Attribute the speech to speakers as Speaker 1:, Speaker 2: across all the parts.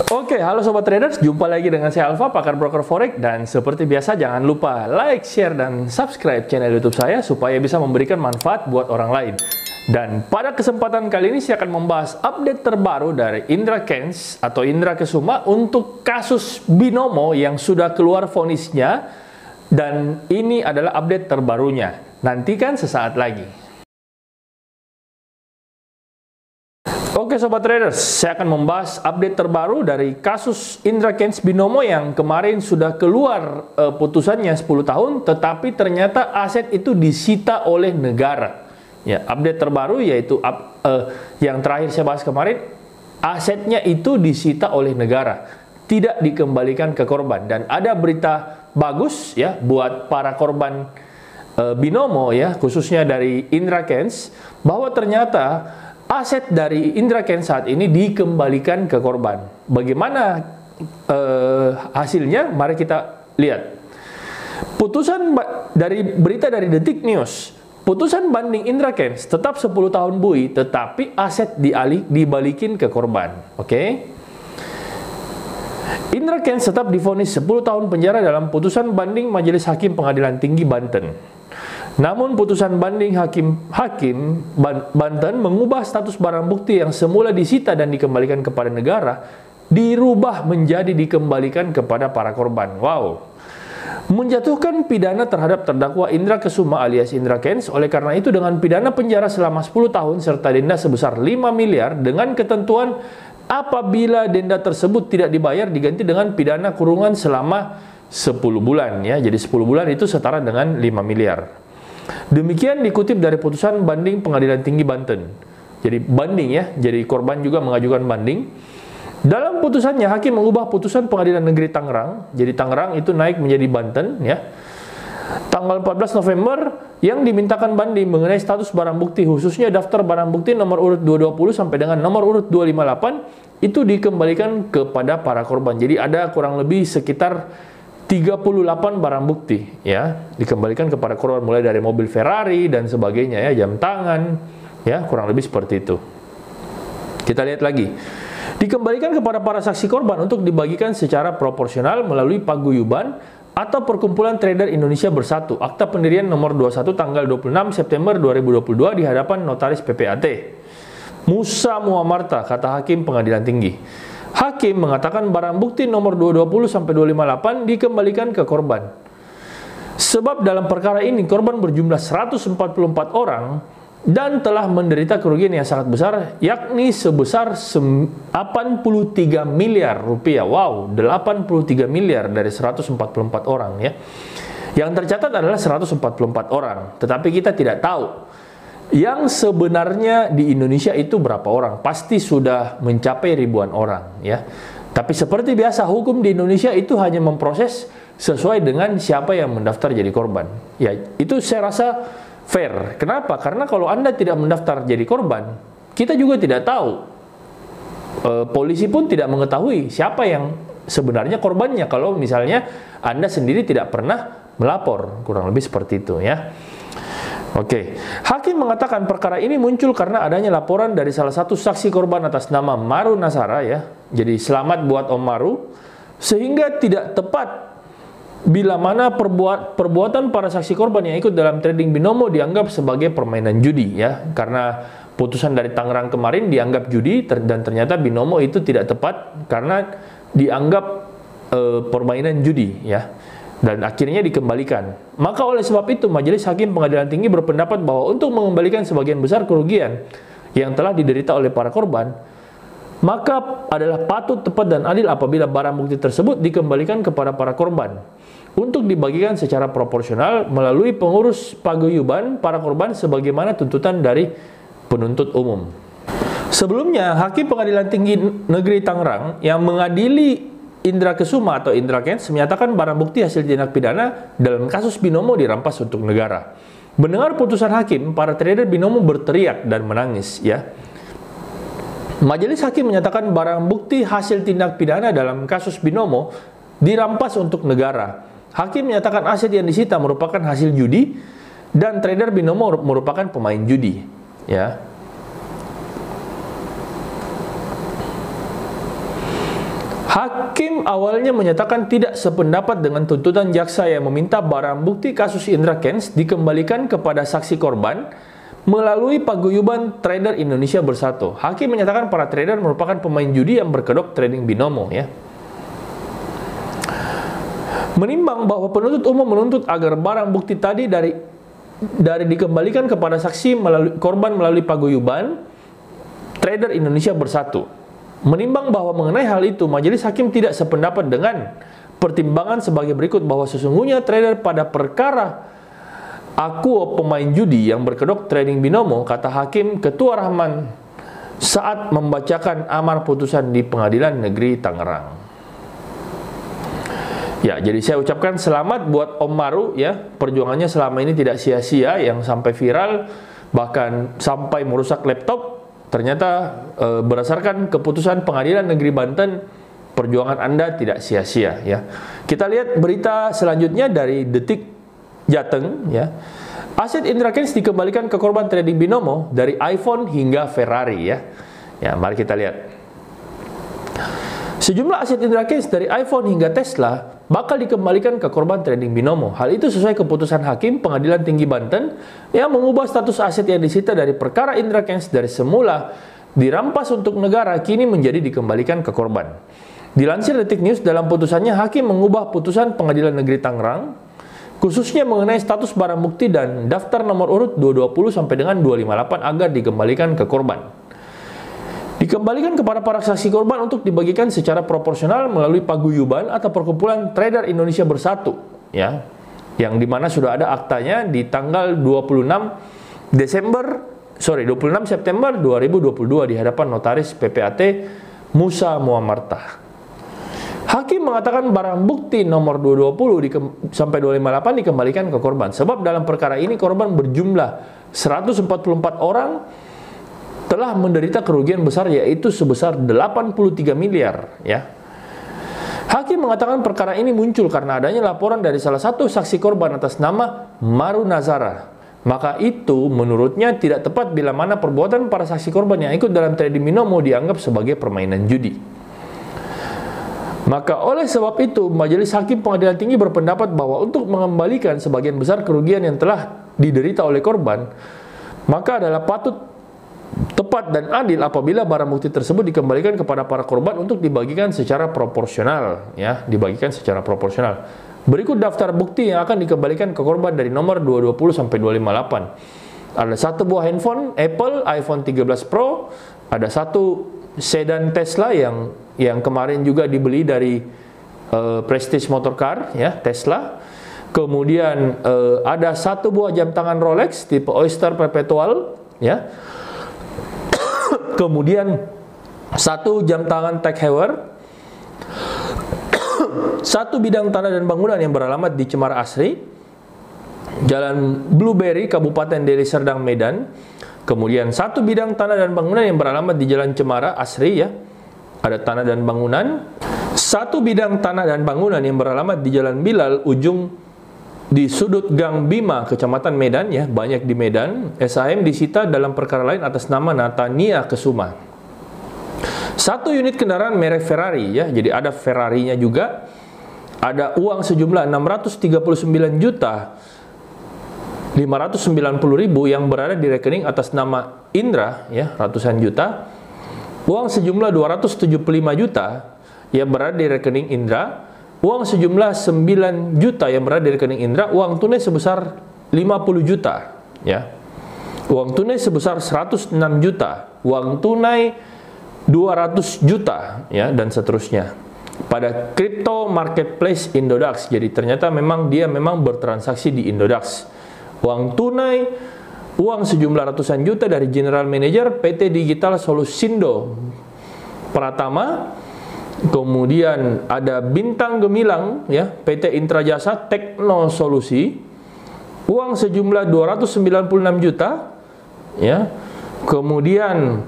Speaker 1: Oke, halo Sobat Traders, jumpa lagi dengan saya Alfa, pakar broker forex, dan seperti biasa jangan lupa like, share, dan subscribe channel YouTube saya supaya bisa memberikan manfaat buat orang lain. Dan pada kesempatan kali ini saya akan membahas update terbaru dari Indra Kents atau Indra Kesuma untuk kasus Binomo yang sudah keluar vonisnya, dan ini adalah update terbarunya. Nantikan sesaat lagi. Oke Sobat Traders, saya akan membahas update terbaru dari kasus Indra Kents Binomo yang kemarin sudah keluar putusannya 10 tahun, tetapi ternyata aset itu disita oleh negara. Ya, update terbaru yaitu yang terakhir saya bahas kemarin, asetnya itu disita oleh negara, tidak dikembalikan ke korban. Dan ada berita bagus ya buat para korban Binomo ya, khususnya dari Indra Kents, bahwa ternyata aset dari Indra Kents saat ini dikembalikan ke korban. Bagaimana hasilnya? Mari kita lihat. Putusan dari berita dari Detik News. Putusan banding Indra Kents tetap 10 tahun bui, tetapi aset dibalikin ke korban. Oke. Indra Kents tetap divonis 10 tahun penjara dalam putusan banding Majelis Hakim Pengadilan Tinggi Banten. Namun putusan banding Hakim Banten mengubah status barang bukti yang semula disita dan dikembalikan kepada negara dirubah menjadi dikembalikan kepada para korban. Wow. Menjatuhkan pidana terhadap terdakwa Indra Kesuma alias Indra Kents, oleh karena itu dengan pidana penjara selama 10 tahun serta denda sebesar 5 miliar dengan ketentuan apabila denda tersebut tidak dibayar diganti dengan pidana kurungan selama 10 bulan ya. Jadi 10 bulan itu setara dengan 5 miliar. Demikian dikutip dari putusan banding Pengadilan Tinggi Banten. Jadi banding ya, jadi korban juga mengajukan banding. Dalam putusannya hakim mengubah putusan Pengadilan Negeri Tangerang. Jadi Tangerang itu naik menjadi Banten ya. Tanggal 14 November yang dimintakan banding mengenai status barang bukti khususnya daftar barang bukti nomor urut 220 sampai dengan nomor urut 258 itu dikembalikan kepada para korban. Jadi ada kurang lebih sekitar 38 barang bukti ya dikembalikan kepada korban, mulai dari mobil Ferrari dan sebagainya ya, jam tangan ya, kurang lebih seperti itu. Kita lihat lagi. Dikembalikan kepada para saksi korban untuk dibagikan secara proporsional melalui paguyuban atau Perkumpulan Trader Indonesia Bersatu, akta pendirian nomor 21 tanggal 26 September 2022 di hadapan notaris PPAT Musa Muhamarta, kata Hakim Pengadilan Tinggi. Hakim mengatakan barang bukti nomor 220 sampai 258 dikembalikan ke korban. Sebab dalam perkara ini korban berjumlah 144 orang dan telah menderita kerugian yang sangat besar, yakni sebesar 83 miliar rupiah. Wow, 83 miliar dari 144 orang ya. Yang tercatat adalah 144 orang, tetapi kita tidak tahu yang sebenarnya di Indonesia itu berapa orang. Pasti sudah mencapai ribuan orang ya. Tapi seperti biasa hukum di Indonesia itu hanya memproses sesuai dengan siapa yang mendaftar jadi korban. Ya, itu saya rasa fair. Kenapa? Karena kalau Anda tidak mendaftar jadi korban, kita juga tidak tahu. Polisi pun tidak mengetahui siapa yang sebenarnya korbannya kalau misalnya Anda sendiri tidak pernah melapor. Kurang lebih seperti itu ya. Oke, hakim mengatakan perkara ini muncul karena adanya laporan dari salah satu saksi korban atas nama Maru Nasara ya. Jadi selamat buat Om Maru, sehingga tidak tepat bila mana perbuatan para saksi korban yang ikut dalam trading binomo dianggap sebagai permainan judi ya. Karena putusan dari Tangerang kemarin dianggap judi dan ternyata binomo itu tidak tepat karena dianggap permainan judi ya. Dan akhirnya dikembalikan. Maka oleh sebab itu Majelis Hakim Pengadilan Tinggi berpendapat bahwa untuk mengembalikan sebagian besar kerugian yang telah diderita oleh para korban, maka adalah patut, tepat, dan adil apabila barang bukti tersebut dikembalikan kepada para korban untuk dibagikan secara proporsional melalui pengurus paguyuban para korban sebagaimana tuntutan dari penuntut umum. Sebelumnya, Hakim Pengadilan Tinggi Negeri Tangerang yang mengadili Indra Kesuma atau Indra Kents menyatakan barang bukti hasil tindak pidana dalam kasus binomo dirampas untuk negara. Mendengar putusan hakim, para trader binomo berteriak dan menangis ya. Majelis Hakim menyatakan barang bukti hasil tindak pidana dalam kasus binomo dirampas untuk negara. Hakim menyatakan aset yang disita merupakan hasil judi dan trader binomo merupakan pemain judi ya. Hakim awalnya menyatakan tidak sependapat dengan tuntutan jaksa yang meminta barang bukti kasus Indra Kents dikembalikan kepada saksi korban melalui paguyuban trader Indonesia Bersatu. Hakim menyatakan para trader merupakan pemain judi yang berkedok trading binomo, ya. Menimbang bahwa penuntut umum menuntut agar barang bukti tadi dari dikembalikan kepada saksi korban melalui paguyuban trader Indonesia Bersatu. Menimbang bahwa mengenai hal itu, majelis hakim tidak sependapat dengan pertimbangan sebagai berikut, bahwa sesungguhnya trader pada perkara Akuo pemain judi yang berkedok trading binomo, kata Hakim Ketua Rahman saat membacakan amar putusan di Pengadilan Negeri Tangerang. Ya, jadi saya ucapkan selamat buat Om Maru, ya. Perjuangannya selama ini tidak sia-sia, yang sampai viral bahkan sampai merusak laptop. Ternyata berdasarkan keputusan Pengadilan Negeri Banten, perjuangan Anda tidak sia-sia, ya. Kita lihat berita selanjutnya dari Detik Jateng, ya. Aset Indra Kents dikembalikan ke korban trading binomo dari iPhone hingga Ferrari, ya. Ya, mari kita lihat. Sejumlah aset Indra Kents dari iPhone hingga Tesla bakal dikembalikan ke korban trading binomo. Hal itu sesuai keputusan Hakim Pengadilan Tinggi Banten yang mengubah status aset yang disita dari perkara Indra Kents dari semula dirampas untuk negara kini menjadi dikembalikan ke korban. Dilansir Detik News, dalam putusannya Hakim mengubah putusan Pengadilan Negeri Tangerang khususnya mengenai status barang bukti dan daftar nomor urut 220 sampai dengan 258 agar dikembalikan ke korban. Dikembalikan kepada para saksi korban untuk dibagikan secara proporsional melalui paguyuban atau perkumpulan trader Indonesia Bersatu, ya, yang dimana sudah ada aktanya di tanggal 26 September 2022 di hadapan notaris PPAT Musa Muammartah. Hakim mengatakan barang bukti nomor 220 sampai 258 dikembalikan ke korban sebab dalam perkara ini korban berjumlah 144 orang telah menderita kerugian besar, yaitu sebesar 83 miliar, ya. Hakim mengatakan perkara ini muncul karena adanya laporan dari salah satu saksi korban atas nama Maru Nazara. Maka itu menurutnya tidak tepat bila mana perbuatan para saksi korban yang ikut dalam trading binomo dianggap sebagai permainan judi. Maka oleh sebab itu, Majelis Hakim Pengadilan Tinggi berpendapat bahwa untuk mengembalikan sebagian besar kerugian yang telah diderita oleh korban, maka adalah patut, tepat dan adil apabila barang bukti tersebut dikembalikan kepada para korban untuk dibagikan secara proporsional, ya, dibagikan secara proporsional. Berikut daftar bukti yang akan dikembalikan ke korban dari nomor 220 sampai 258. Ada satu buah handphone Apple iPhone 13 Pro, ada satu sedan Tesla yang kemarin juga dibeli dari Prestige Motor Car, ya, Tesla. Kemudian ada satu buah jam tangan Rolex tipe Oyster Perpetual, ya. Kemudian satu jam tangan Tag Heuer, satu bidang tanah dan bangunan yang beralamat di Cemara Asri, Jalan Blueberry, Kabupaten Deli Serdang, Medan. Kemudian satu bidang tanah dan bangunan yang beralamat di Jalan Cemara Asri, ya, ada tanah dan bangunan. Satu bidang tanah dan bangunan yang beralamat di Jalan Bilal, ujung di sudut Gang Bima, Kecamatan Medan, ya, banyak di Medan. SAM disita dalam perkara lain atas nama Natania Kesuma. Satu unit kendaraan merek Ferrari, ya, jadi ada Ferrarinya juga. Ada uang sejumlah 639.590.000 yang berada di rekening atas nama Indra, ya, ratusan juta. Uang sejumlah 275 juta yang berada di rekening Indra. Uang sejumlah 9 juta yang berada di rekening Indra, uang tunai sebesar 50 juta, ya. Uang tunai sebesar 106 juta, uang tunai 200 juta, ya, dan seterusnya. Pada crypto marketplace Indodax. Jadi ternyata dia memang bertransaksi di Indodax. Uang tunai, uang sejumlah ratusan juta dari General Manager PT Digital Solusindo Pratama. Kemudian ada Bintang Gemilang, ya, PT Intrajasa Tekno Solusi, uang sejumlah 296 juta, ya. Kemudian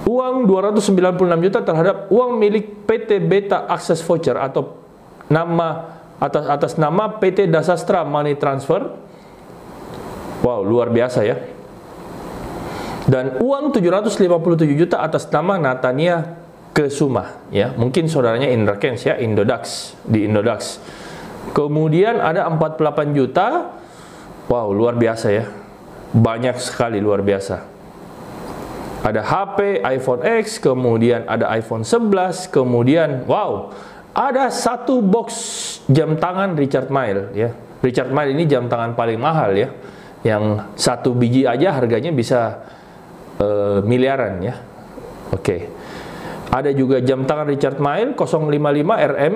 Speaker 1: uang 296 juta terhadap uang milik PT Beta Access Voucher atau atas nama PT Dasastra Money Transfer. Wow, luar biasa, ya. Dan uang 757 juta atas nama Natania Kesuma, ya. Mungkin saudaranya Indra Kents, ya, Indodax, di Indodax. Kemudian ada 48 juta. Wow, luar biasa ya. Banyak sekali, luar biasa. Ada HP, iPhone X, kemudian ada iPhone 11, kemudian wow, ada satu box jam tangan Richard Mille, ya. Richard Mille ini jam tangan paling mahal, ya. Yang satu biji aja harganya bisa miliaran, ya. Oke. Ada juga jam tangan Richard Mille 055 RM,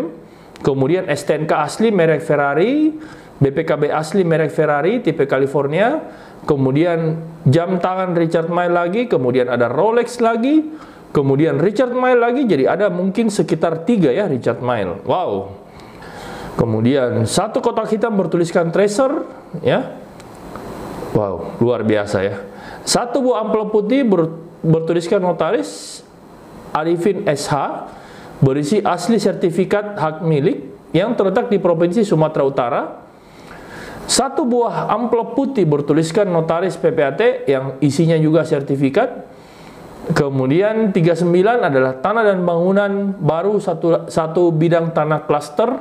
Speaker 1: kemudian STNK asli merek Ferrari, BPKB asli merek Ferrari tipe California, kemudian jam tangan Richard Mille lagi, kemudian ada Rolex lagi, kemudian Richard Mille lagi, jadi ada mungkin sekitar 3 ya Richard Mille. Wow. Kemudian satu kotak hitam bertuliskan Tracer, ya. Wow, luar biasa ya. Satu buah amplop putih bertuliskan notaris Arifin SH, berisi asli sertifikat hak milik yang terletak di Provinsi Sumatera Utara. Satu buah amplop putih bertuliskan notaris PPAT yang isinya juga sertifikat. Kemudian 39 adalah tanah dan bangunan baru satu bidang tanah klaster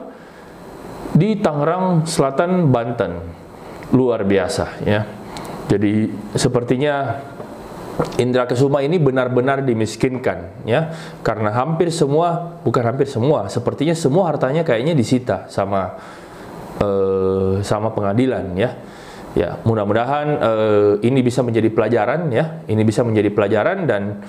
Speaker 1: di Tangerang Selatan, Banten. Luar biasa ya. Jadi sepertinya Indra Kesuma ini benar-benar dimiskinkan, ya, karena hampir semua, bukan hampir semua, sepertinya semua hartanya kayaknya disita sama pengadilan, ya. Ya, mudah-mudahan ini bisa menjadi pelajaran, ya, ini bisa menjadi pelajaran, dan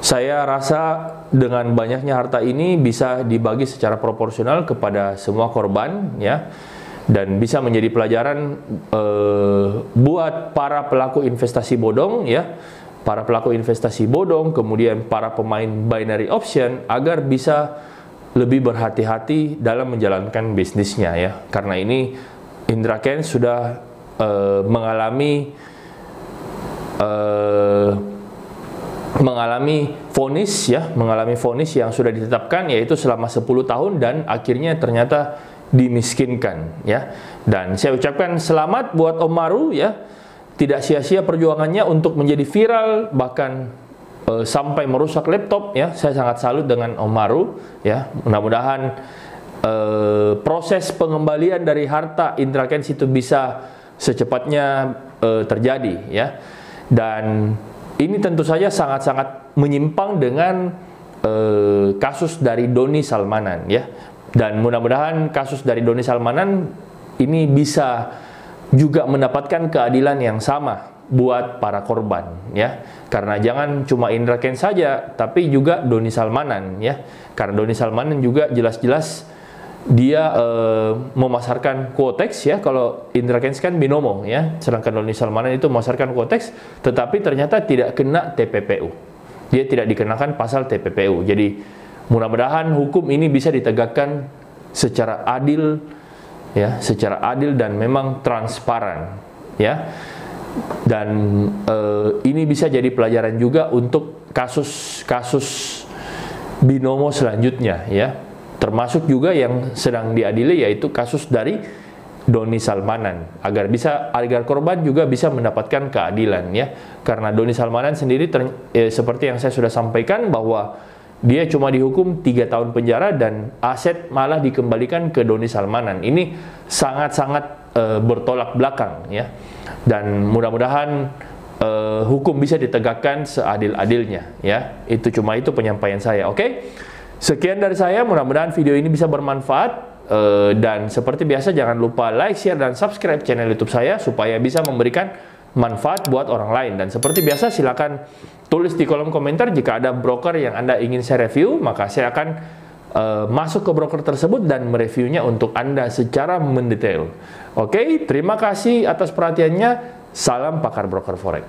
Speaker 1: saya rasa dengan banyaknya harta ini bisa dibagi secara proporsional kepada semua korban, ya. Dan bisa menjadi pelajaran buat para pelaku investasi bodong, ya, para pelaku investasi bodong, kemudian para pemain binary option, agar bisa lebih berhati-hati dalam menjalankan bisnisnya, ya. Karena ini Indra Kents sudah mengalami vonis, ya, mengalami vonis yang sudah ditetapkan, yaitu selama 10 tahun dan akhirnya ternyata dimiskinkan, ya. Dan saya ucapkan selamat buat Om Maru, ya. Tidak sia-sia perjuangannya untuk menjadi viral, bahkan sampai merusak laptop, ya. Saya sangat salut dengan Om Maru, ya. Mudah-mudahan proses pengembalian dari harta Indra Kents itu bisa secepatnya terjadi, ya. Dan ini tentu saja sangat-sangat menyimpang dengan kasus dari Doni Salmanan, ya. Dan mudah-mudahan kasus dari Doni Salmanan ini bisa juga mendapatkan keadilan yang sama buat para korban, ya. Karena jangan cuma Indra Kents saja, tapi juga Doni Salmanan, ya. Karena Doni Salmanan juga jelas-jelas dia memasarkan Quotex, ya. Kalau Indra Kents kan binomo, ya. Sedangkan Doni Salmanan itu memasarkan Quotex, tetapi ternyata tidak kena TPPU. Dia tidak dikenakan pasal TPPU. Jadi mudah-mudahan hukum ini bisa ditegakkan secara adil, ya, secara adil dan memang transparan, ya. Dan ini bisa jadi pelajaran juga untuk kasus-kasus binomo selanjutnya, ya. Termasuk juga yang sedang diadili, yaitu kasus dari Doni Salmanan, agar korban juga bisa mendapatkan keadilan, ya. Karena Doni Salmanan sendiri seperti yang saya sudah sampaikan, bahwa dia cuma dihukum 3 tahun penjara dan aset malah dikembalikan ke Doni Salmanan. Ini sangat-sangat bertolak belakang, ya. Dan mudah-mudahan hukum bisa ditegakkan seadil-adilnya, ya. Itu penyampaian saya. Oke. Sekian dari saya, mudah-mudahan video ini bisa bermanfaat, dan seperti biasa jangan lupa like, share, dan subscribe channel YouTube saya supaya bisa memberikan manfaat buat orang lain. Dan seperti biasa silakan tulis di kolom komentar jika ada broker yang Anda ingin saya review, maka saya akan masuk ke broker tersebut dan mereviewnya untuk Anda secara mendetail. Oke, terima kasih atas perhatiannya. Salam pakar broker forex.